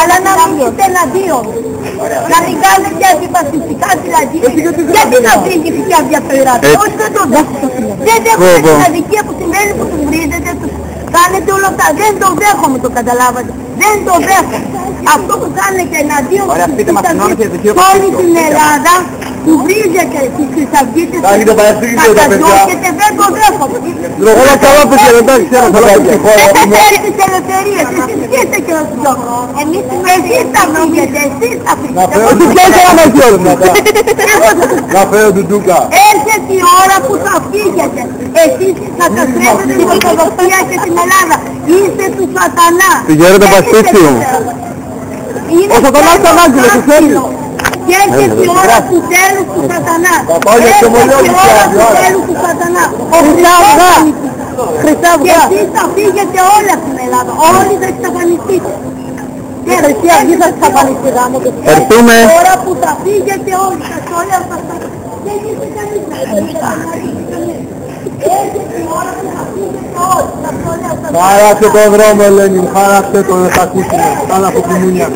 Αλλά να μην είστε εναντίον. Να την κάνετε και αντιπαστικά δηλαδή. Γιατί να βρίζετε και αδιαφεράτε. Όχι δεν το δέχομαι. Δεν δέχομαι την αδικία που συμβαίνει, που τους βρίζετε, τους κάνετε όλα αυτά. Δεν το δέχομαι, το καταλάβατε. Δεν το δέχομαι. Αυτό που κάνετε εναντίον σε όλη την Ελλάδα, που βρίζετε τις Χρυσαυγίτες, καταζώκετε, δεν το δέχομαι. Όλα καλά παιδιά, εντάξει, ξέρω θα πάει τη χώρα. Εσείς τις ελευθερίες, εσείς τι είστε και ως δυο. Εσείς θα φύγετε, εσείς θα φύγετε. Να φέρω του Ντούκα. Έρχεται η ώρα που θα φύγετε. Εσείς θα καταστρέφετε την Ορθοδοξία και την Ελλάδα. Είστε του σατανά. Πηγαίνετε το παστίτσιο μου. Ο σατανάς θα ανάγκη, το ξέρει. Και έρχεται η ώρα του τέλους του σατανά. Έρχεται η ώρα του τέλους του σατανά. Και εσείς θα φύγετε όλα στην Ελλάδα. Όλοι θα εξαφανιστείτε. Και εσύ αυγή θα εξαφανιστεί γάμο. Ερθούμε. Η ώρα που θα φύγετε όλοι σας, όλα θα σας... Δεν είστε κανείς να φύγετε. Έρχεται η ώρα που θα φύγετε όλοι σας, όλα θα σας... Χάραξε τον δρόμο Λένιν, χάραξε τον, θα ακούσουμε. Καλά από τη μουνιά.